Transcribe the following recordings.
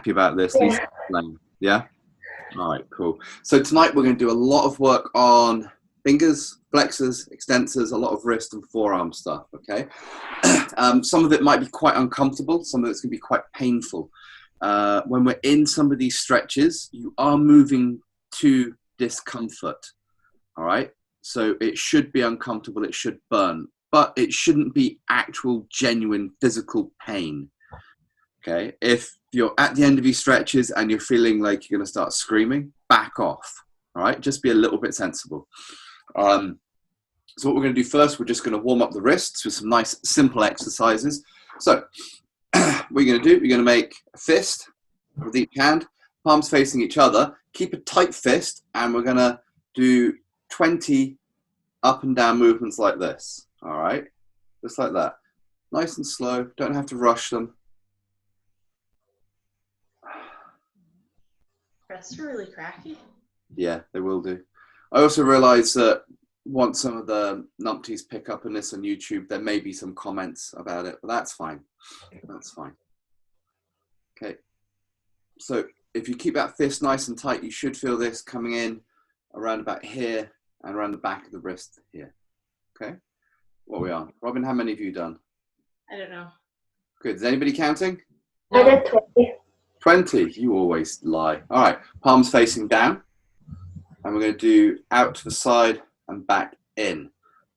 happy about this? Yeah. Lisa, explain. Yeah? All right, cool. So tonight we're going to do a lot of work on fingers, flexors, extensors, a lot of wrist and forearm stuff, okay? Some of it might be quite uncomfortable. Some of it's going to be quite painful. When we're in some of these stretches, you are moving to discomfort, all right? So it should be uncomfortable, it should burn, but it shouldn't be actual, genuine physical pain, okay? If you're at the end of your stretches and you're feeling like you're going to start screaming, back off, all right? Just be a little bit sensible. So what we're going to do first, we're just going to warm up the wrists with some nice, simple exercises. So what you're going to do, you're going to make a fist with each hand, palms facing each other. Keep a tight fist, and we're going to do 20 up and down movements like this, all right? Just like that. Nice and slow, don't have to rush them. Wrists are really cracky. Yeah, they will do. I also realize that once some of the numpties pick up on this on YouTube, there may be some comments about it, but that's fine. That's fine. Okay. So if you keep that fist nice and tight, you should feel this coming in around about here and around the back of the wrist here. Okay. What are we on? Robin, how many have you done? I don't know. Good. Is anybody counting? I did 20. 20. You always lie. All right. Palms facing down. And we're going to do out to the side and back in.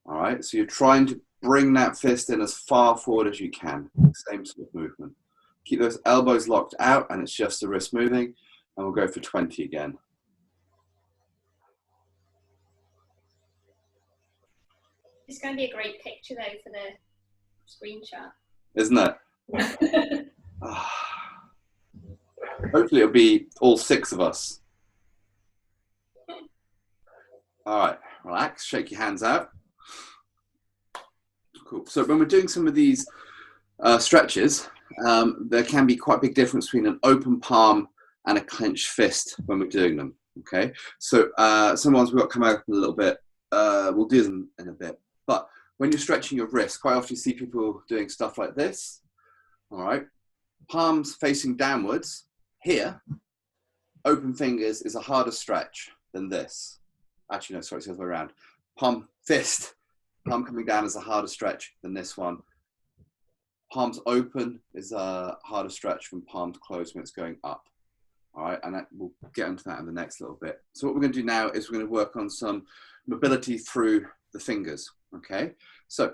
All right. So you're trying to bring that fist in as far forward as you can. Same sort of movement. Keep those elbows locked out, and it's just the wrist moving. And we'll go for 20 again. It's going to be a great picture, though, for the screenshot. Isn't it? Hopefully it'll be all 6 of us. All right, relax, shake your hands out. Cool. So when we're doing some of these stretches, there can be quite a big difference between an open palm and a clenched fist when we're doing them, okay? So some ones we've got to come out a little bit. We'll do them in a bit. But when you're stretching your wrist, quite often you see people doing stuff like this, all right? Palms facing downwards. Here, open fingers is a harder stretch than this. Actually, no, sorry, it's the other way around. Palm coming down is a harder stretch than this one. Palms open is a harder stretch from palms closed when it's going up. All right, and we'll get into that in the next little bit. So what we're going to do now is we're going to work on some mobility through the fingers, okay? So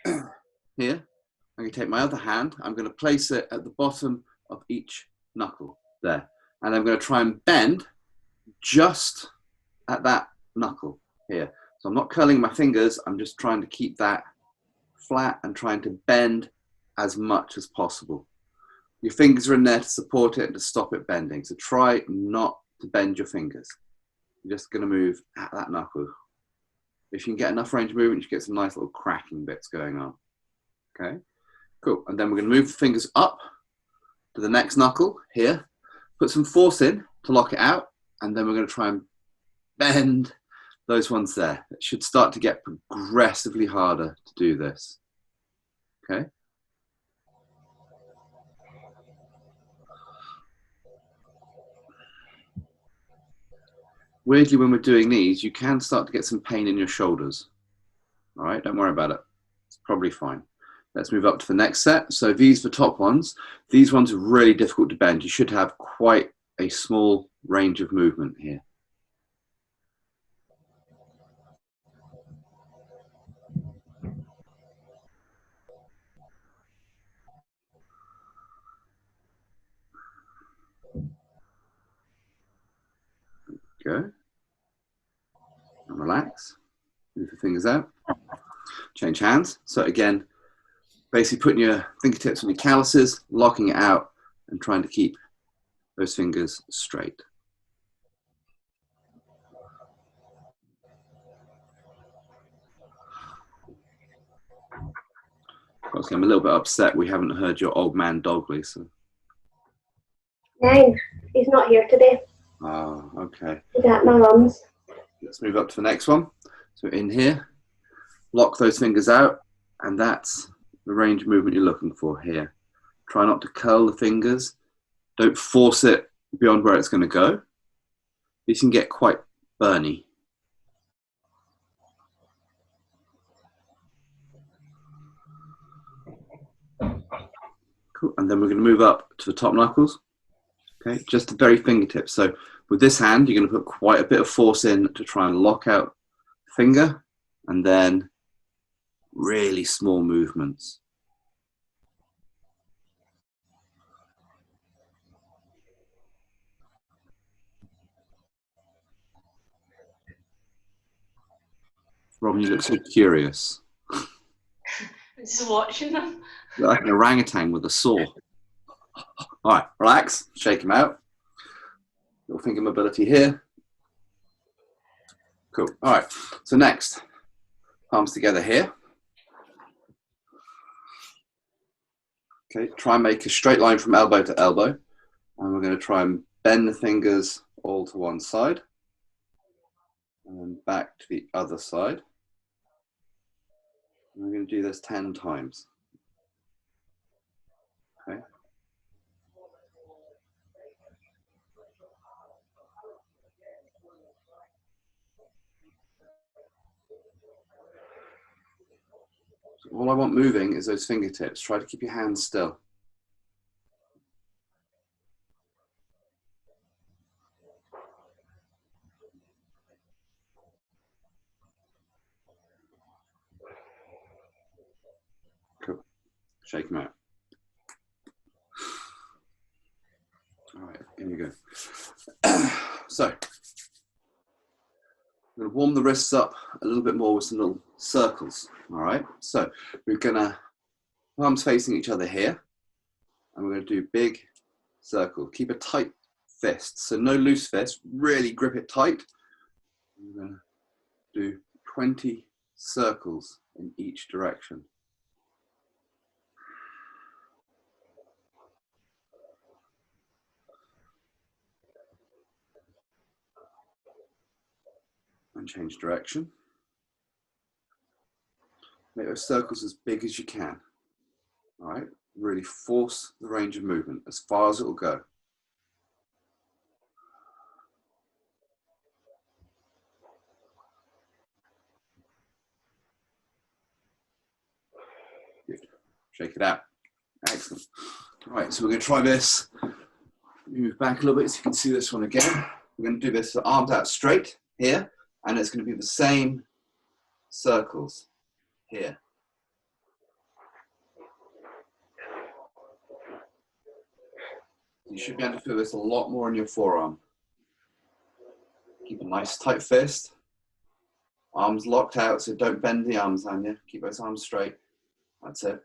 here, I'm going to take my other hand. I'm going to place it at the bottom of each knuckle there. And I'm going to try and bend just at that knuckle here. So I'm not curling my fingers. I'm just trying to keep that flat and trying to bend as much as possible. Your fingers are in there to support it and to stop it bending. So try not to bend your fingers. You're just going to move at that knuckle. If you can get enough range of movement, you get some nice little cracking bits going on. Okay, cool. And then we're going to move the fingers up to the next knuckle here. Put some force in to lock it out. And then we're going to try and bend those ones there. It should start to get progressively harder to do this. Okay. Weirdly, when we're doing these, you can start to get some pain in your shoulders. All right, don't worry about it. It's probably fine. Let's move up to the next set. So these are the top ones. These ones are really difficult to bend. You should have quite a small range of movement here. Go. And relax. Move the fingers out. Change hands. So again, basically putting your fingertips on your calluses, locking it out, and trying to keep those fingers straight. Obviously, I'm a little bit upset we haven't heard your old man dog, Lisa. 9. He's not here today. Oh, okay. He's at my mum's. Let's move up to the next one. So in here, lock those fingers out, and that's the range of movement you're looking for here. Try not to curl the fingers. Don't force it beyond where it's going to go. These can get quite burny. Cool. And then we're going to move up to the top knuckles. Okay, just the very fingertips. So with this hand, you're going to put quite a bit of force in to try and lock out the finger, and then really small movements. Robin, you look so curious. I'm just watching them. You're like an orangutan with a saw. All right, relax, shake him out. Little finger mobility here. Cool. All right, so next, palms together here. Okay, try and make a straight line from elbow to elbow. And we're going to try and bend the fingers all to one side. And then back to the other side. And we're going to do this 10 times. Okay. So all I want moving is those fingertips. Try to keep your hands still. Cool. Shake them out. All right, here we go. So, I'm going to warm the wrists up a little bit more with some little circles. All right, so we're going to palms facing each other here, and we're going to do big circle. Keep a tight fist, so no loose fist. Really grip it tight. We're going to do 20 circles in each direction. And change direction. Make those circles as big as you can. All right, really force the range of movement as far as it will go. Good. Shake it out. Excellent. All right, so we're going to try this. Move back a little bit so you can see this one again. We're going to do this, arms out straight here, and it's going to be the same circles here. You should be able to feel this a lot more in your forearm. Keep a nice tight fist. Arms locked out, so don't bend the arms, Anya. Keep those arms straight. That's it.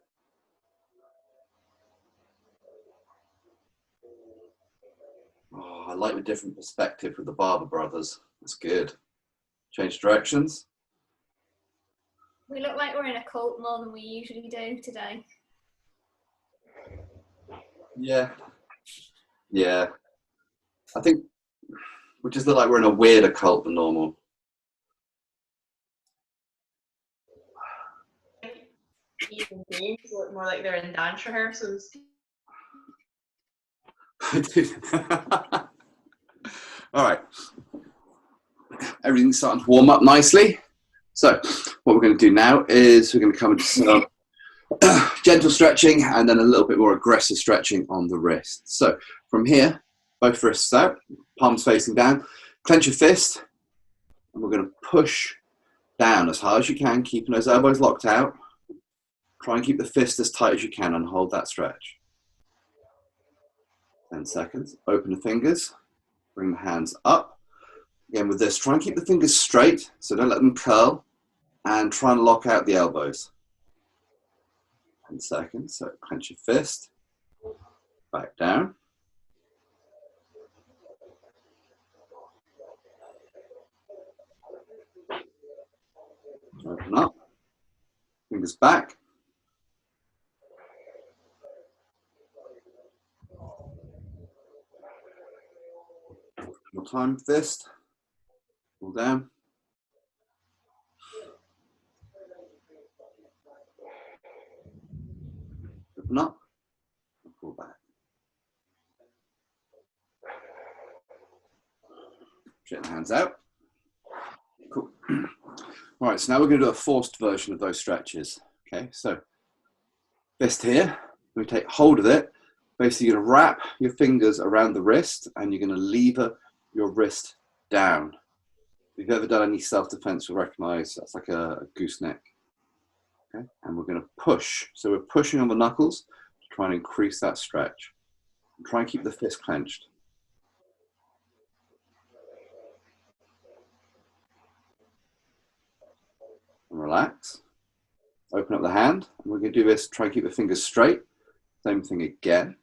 Oh, I like the different perspective with the Barber brothers. That's good. Change directions. We look like we're in a cult more than we usually do today. Yeah. Yeah. I think we just look like we're in a weirder cult than normal. Even games look more like they're in dance rehearsals. All right. Everything's starting to warm up nicely. So what we're going to do now is we're going to come into some gentle stretching and then a little bit more aggressive stretching on the wrist. So from here, both wrists out, palms facing down, clench your fist, and we're going to push down as hard as you can, keeping those elbows locked out. Try and keep the fist as tight as you can and hold that stretch. 10 seconds. Open the fingers, bring the hands up. Again with this, try and keep the fingers straight, so don't let them curl, and try and lock out the elbows. 10 seconds, so clench your fist, back down. Open up, fingers back. More time, fist, pull down. Open up, and pull back. Shake the hands out. Cool. All right, so now we're going to do a forced version of those stretches. Okay, so fist here, we take hold of it. Basically, you're going to wrap your fingers around the wrist and you're going to lever your wrist down. If you've ever done any self-defense, you'll recognize that's like a gooseneck. Okay, and we're going to push. So we're pushing on the knuckles to try and increase that stretch. And try and keep the fist clenched. And relax. Open up the hand. And we're going to do this, try and keep the fingers straight. Same thing again.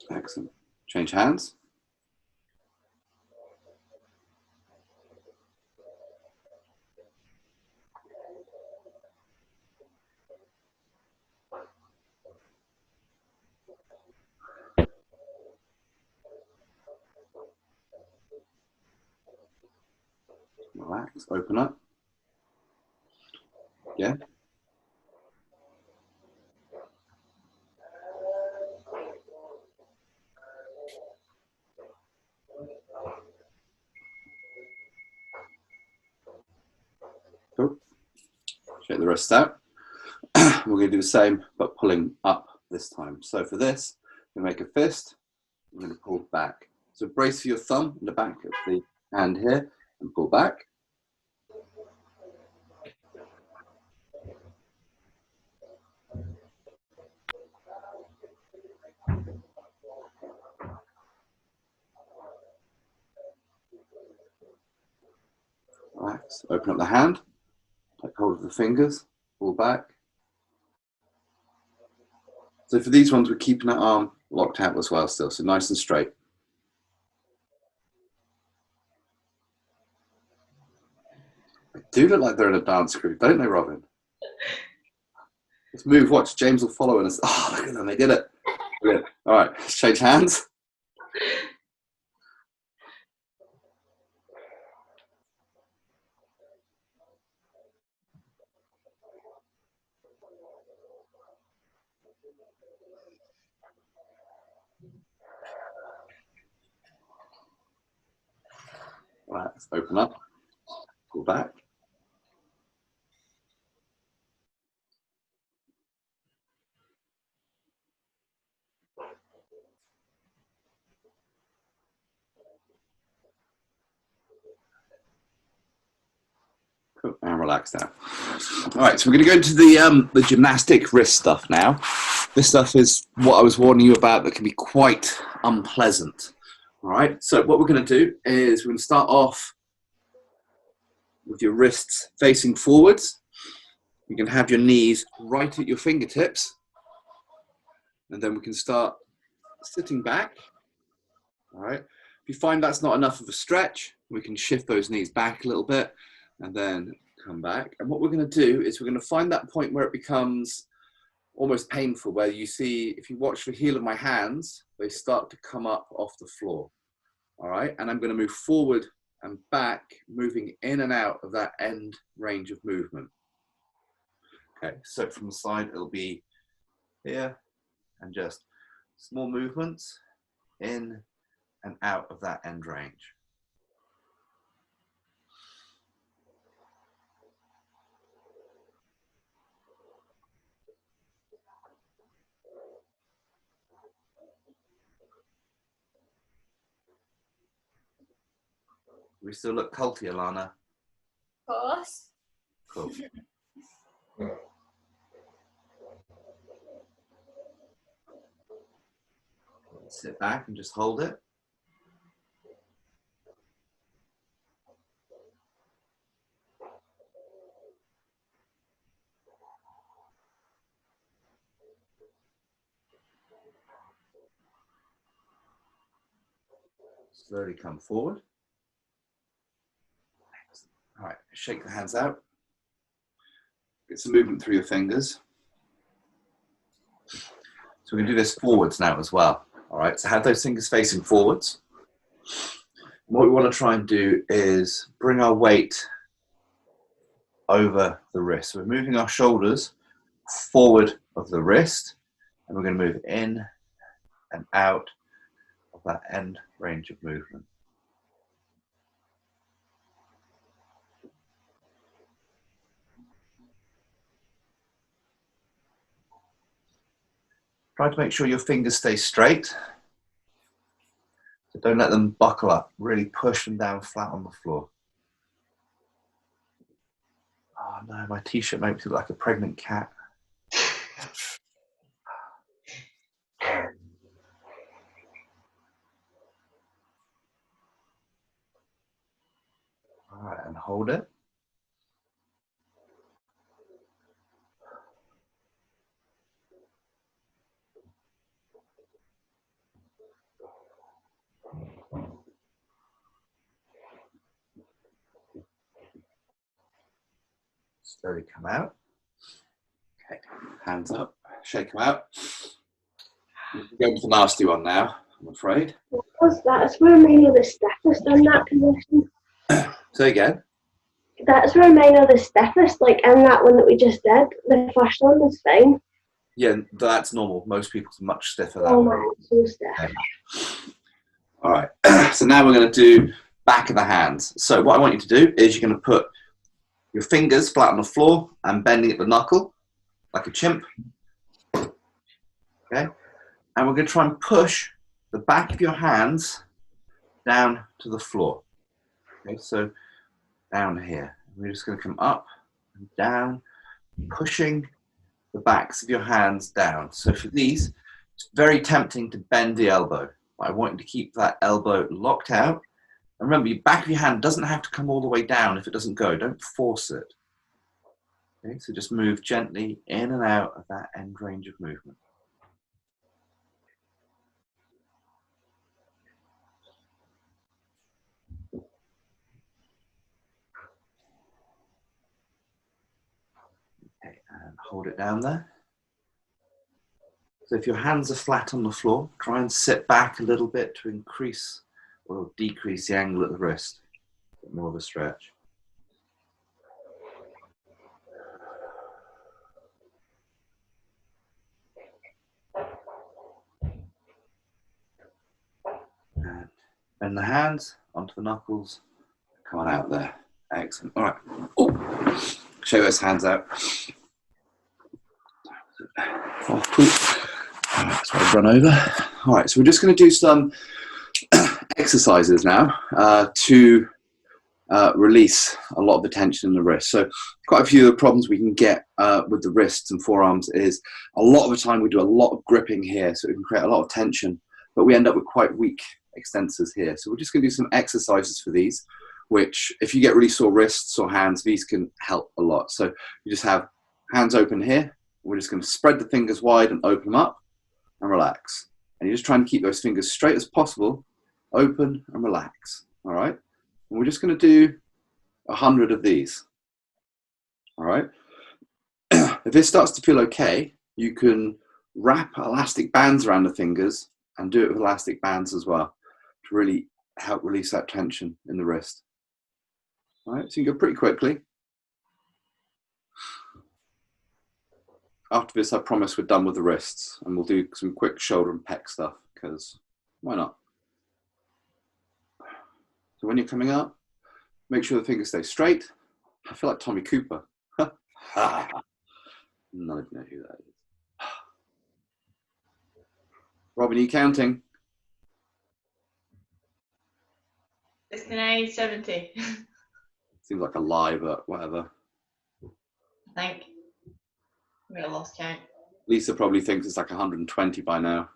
Excellent. Change hands. Relax, open up. Yeah. Cool. Shake the wrist out. We're going to do the same, but pulling up this time. So for this, we make a fist. We're going to pull back. So brace for your thumb in the back of the hand here and pull back. Relax. Open up the hand. Take hold of the fingers. Pull back. So for these ones, we're keeping that arm locked out as well still. So nice and straight. They do look like they're in a dance group, don't they, Robin? Let's move. Watch. James will follow us. Oh, look at them. They did it. Brilliant. All right. Let's change hands. Right, let's open up, pull back. Cool, and relax now. All right, so we're going to go into the gymnastic wrist stuff now. This stuff is what I was warning you about that can be quite unpleasant. All right, so what we're going to do is we're going to start off with your wrists facing forwards. You can have your knees right at your fingertips. And then we can start sitting back. All right. If you find that's not enough of a stretch, we can shift those knees back a little bit and then come back. And what we're going to do is we're going to find that point where it becomes almost painful, where you see, if you watch the heel of my hands, they start to come up off the floor. All right. And I'm going to move forward and back, moving in and out of that end range of movement. Okay. So from the side, it'll be here and just small movements in and out of that end range. We still look culty, Alana. Of course. Cool. Sit back and just hold it. Slowly come forward. All right, shake the hands out. Get some movement through your fingers. So we're going to do this forwards now as well. All right, so have those fingers facing forwards. What we want to try and do is bring our weight over the wrist. So we're moving our shoulders forward of the wrist, and we're going to move in and out of that end range of movement. Try to make sure your fingers stay straight. So don't let them buckle up. Really push them down flat on the floor. Oh no, my t-shirt makes me look like a pregnant cat. All right, and hold it. Slowly come out. Okay, hands up, shake them out. Go with the nasty one now, I'm afraid. What was that? That's where mine are the stiffest in that position. Say again. That's where mine are the stiffest, like in that one that we just did. The first one was fine. Yeah, that's normal. Most people's much stiffer that Oh way. man, it's so stiff. All right, so now we're going to do back of the hands. So what I want you to do is you're going to put your fingers flat on the floor and bending at the knuckle like a chimp. Okay, and we're going to try and push the back of your hands down to the floor. Okay, so down here. We're just going to come up and down, pushing the backs of your hands down. So for these, it's very tempting to bend the elbow. I want you to keep that elbow locked out. And remember, your back of your hand doesn't have to come all the way down if it doesn't go. Don't force it. Okay, so just move gently in and out of that end range of movement. Okay, and hold it down there. So if your hands are flat on the floor, try and sit back a little bit to increase or decrease the angle at the wrist. Get more of a stretch. And bend the hands onto the knuckles. Come on out there. Excellent. All right. Oh, show those hands out. Oh, poop. That's what I've run over. All right, so we're just going to do some exercises now to release a lot of the tension in the wrist. So quite a few of the problems we can get with the wrists and forearms is a lot of the time we do a lot of gripping here, so it can create a lot of tension, but we end up with quite weak extensors here. So we're just going to do some exercises for these, which if you get really sore wrists or hands, these can help a lot. So you just have hands open here. We're just going to spread the fingers wide and open them up and relax. And you're just trying to keep those fingers straight as possible, open and relax. All right. And we're just going to do 100 of these. All right. If this starts to feel okay, you can wrap elastic bands around the fingers and do it with elastic bands as well to really help release that tension in the wrist. All right. So you can go pretty quickly. After this, I promise we're done with the wrists and we'll do some quick shoulder and pec stuff because why not? So when you're coming up, make sure the fingers stay straight. I feel like Tommy Cooper. None of you know who that is. Robin, are you counting? 69, 70. Seems like a lie, but whatever. I think. I lost count. Lisa probably thinks it's like 120 by now.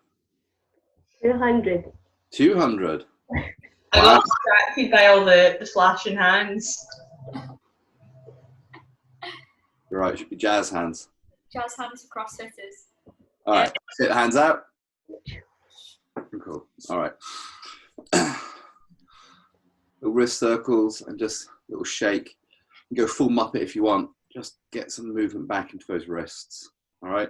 200. 200. I got distracted by all the flashing hands. You're right, it should be jazz hands. Jazz hands for crossfitters. All right, sit hands out. Cool. All right. Little wrist circles and just a little shake. You can go full Muppet if you want. Just get some movement back into those wrists. All right.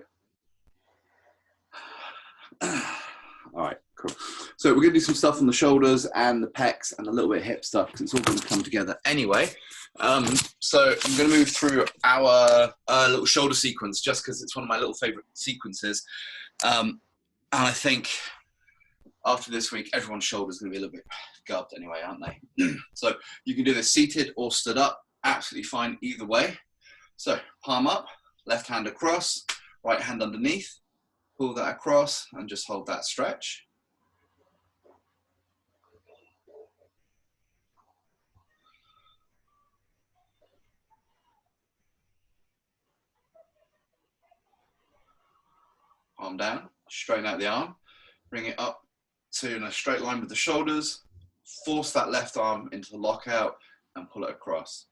All right, cool. So we're going to do some stuff on the shoulders and the pecs and a little bit of hip stuff because it's all going to come together anyway. So I'm going to move through our little shoulder sequence just because it's one of my little favorite sequences. And I think after this week, everyone's shoulders going to be a little bit gubbed anyway, aren't they? So you can do this seated or stood up, absolutely fine either way. So palm up, left hand across, right hand underneath, pull that across and just hold that stretch. Palm down, straighten out the arm, bring it up to in a straight line with the shoulders, force that left arm into the lockout and pull it across.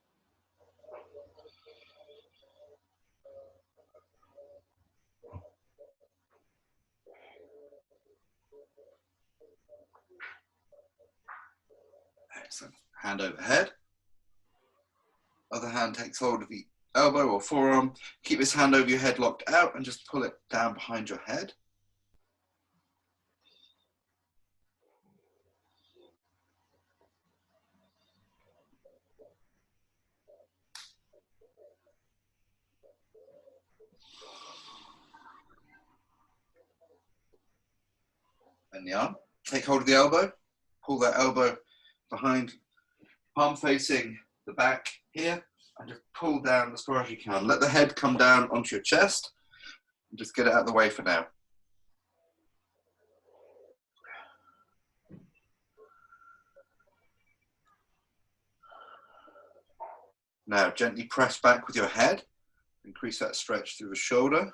Excellent. Hand over head. Other hand takes hold of the elbow or forearm. Keep this hand over your head locked out and just pull it down behind your head. And the arm. Take hold of the elbow. Pull that elbow behind, palm facing the back here, and just pull down as far as you can. Let the head come down onto your chest and just get it out of the way for now. Now gently press back with your head. Increase that stretch through the shoulder.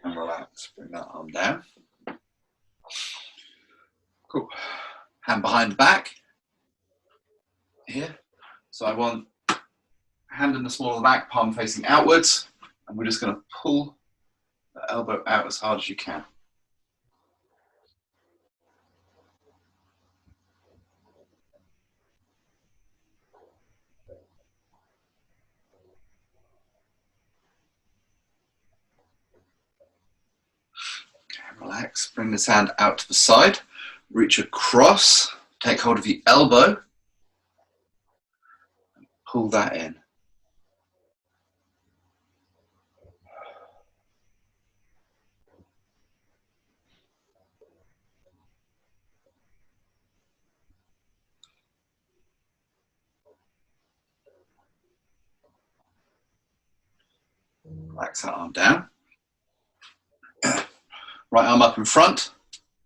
And relax, bring that arm down. Cool. Hand behind the back. Here. So I want hand in the small of the back, palm facing outwards. And we're just going to pull the elbow out as hard as you can. Okay, relax. Bring this hand out to the side. Reach across. Take hold of the elbow. And pull that in. Relax that arm down. Right arm up in front,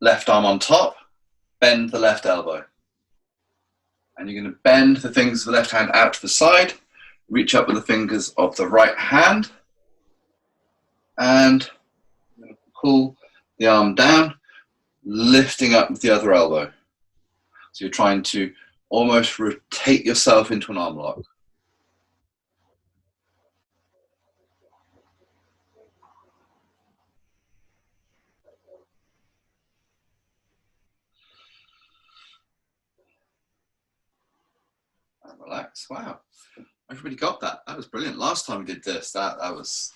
left arm on top, bend the left elbow. And you're going to bend the fingers of the left hand out to the side, reach up with the fingers of the right hand, and pull the arm down, lifting up with the other elbow. So you're trying to almost rotate yourself into an arm lock. And relax. Wow. Everybody got that. That was brilliant. Last time we did this, that was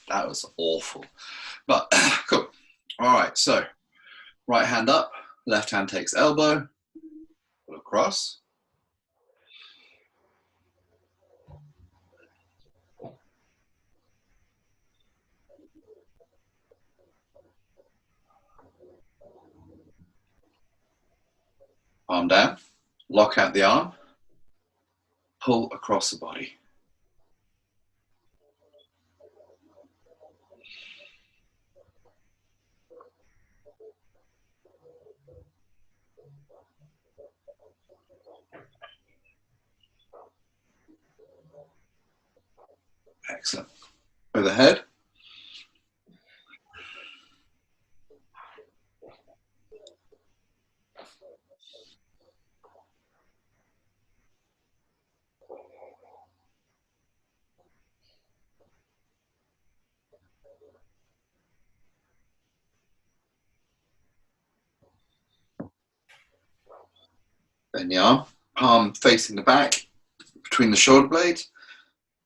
awful. But cool. All right, so right hand up, left hand takes elbow, pull across. Arm down, lock out the arm, pull across the body. Excellent. Overhead. Bend the arm, palm facing the back, between the shoulder blades.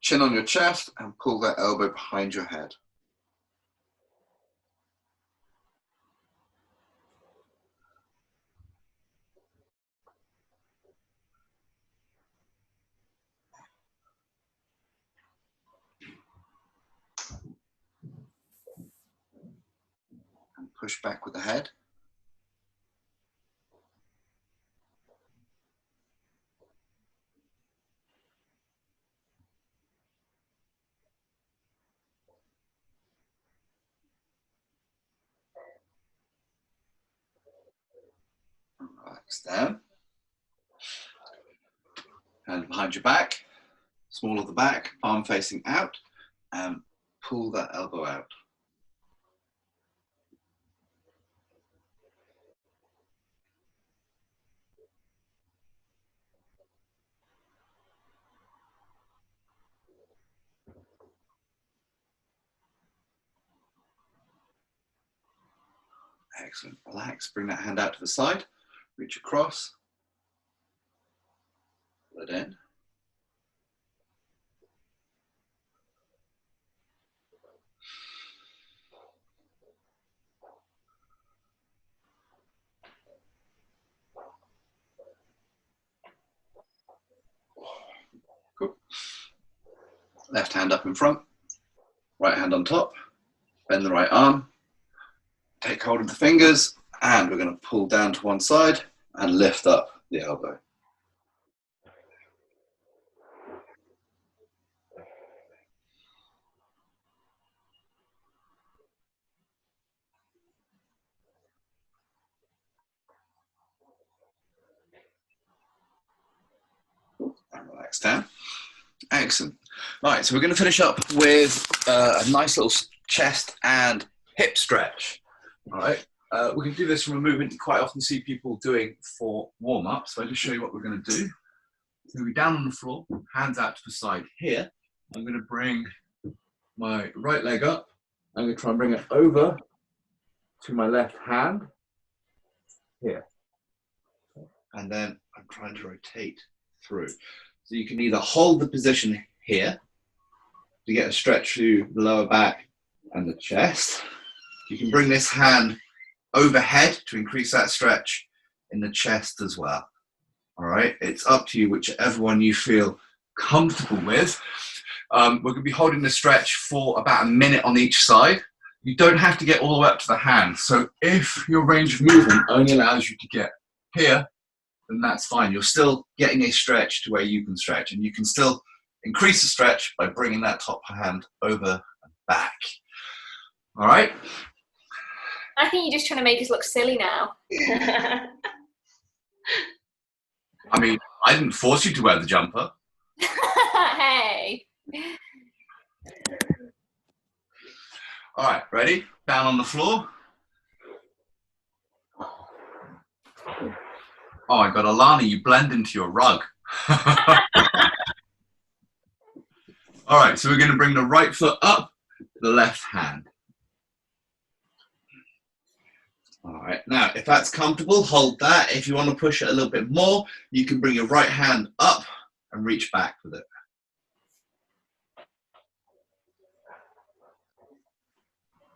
chin on your chest and pull that elbow behind your head. And push back with the head. Relax down. Hand behind your back, small of the back, arm facing out, and pull that elbow out. Excellent. Relax. Bring that hand out to the side. Reach across. Pull it in. Cool. Left hand up in front. Right hand on top. Bend the right arm. Take hold of the fingers. And we're going to pull down to one side and lift up the elbow. And relax down. Excellent. Right, so we're going to finish up with a nice little chest and hip stretch. All right, we can do this from a movement you quite often see people doing for warm-up. So I'll just show you what we're going to do. So we'll be down on the floor, hands out to the side here. I'm going to bring my right leg up. I'm going to try and bring it over to my left hand here. And then I'm trying to rotate through. So you can either hold the position here to get a stretch through the lower back and the chest. You can bring this hand overhead to increase that stretch in the chest as well. All right, it's up to you, whichever one you feel comfortable with. We're going to be holding the stretch for about a minute on each side. You don't have to get all the way up to the hand. So if your range of movement only allows you to get here, then that's fine. You're still getting a stretch to where you can stretch, and you can still increase the stretch by bringing that top hand over and back. All right? I think you're just trying to make us look silly now. I mean, I didn't force you to wear the jumper. Hey. All right, ready? Down on the floor. Oh my God, Alana, you blend into your rug. All right, so we're going to bring the right foot up, the left hand. All right, now if that's comfortable, hold that. If you want to push it a little bit more, you can bring your right hand up and reach back with it.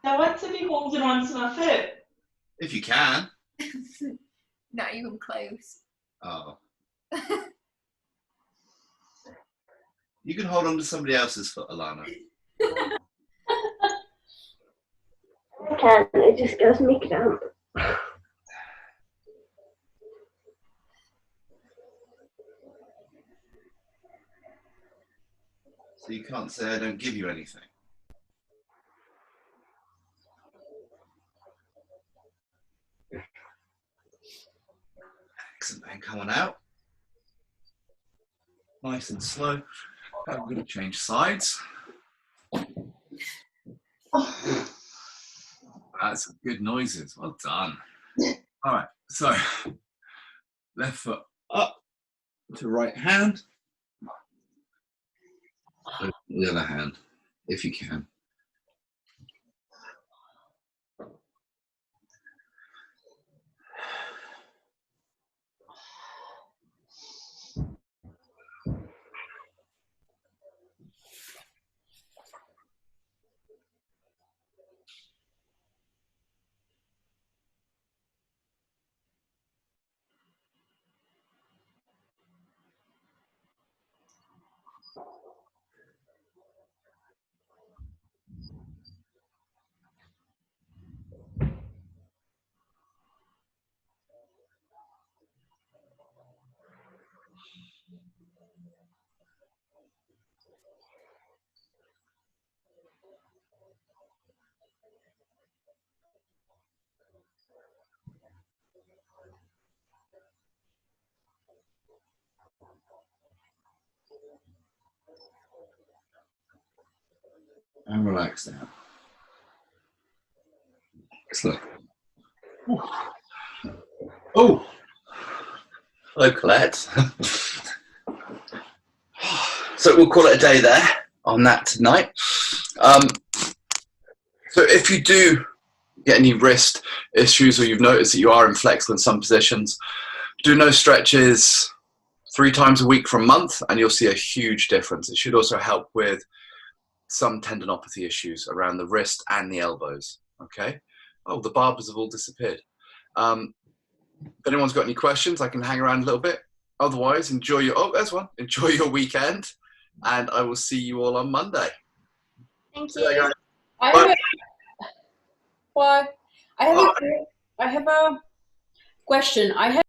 Now what to be holding on to my foot? If you can. Not even close. Oh. You can hold on to somebody else's foot, Alana. I can't, it just gives me cramp. So you can't say I don't give you anything. Excellent, and come on out. Nice and slow. I'm going to change sides. That's some good noises. Well done. All right, so left foot up to right hand. The other hand, if you can. And relax now. Let's look. Oh, hello, Colette. So we'll call it a day there on that tonight. So if you do get any wrist issues or you've noticed that you are inflexible in some positions, do no stretches 3 times a week for a month and you'll see a huge difference. It should also help with some tendinopathy issues around the wrist and the elbows. Okay. Oh, the barbers have all disappeared. If anyone's got any questions, I can hang around a little bit. Otherwise, enjoy your, oh, there's one. Enjoy your weekend, and I will see you all on Monday. Thank See you you. guys. I have a question. I have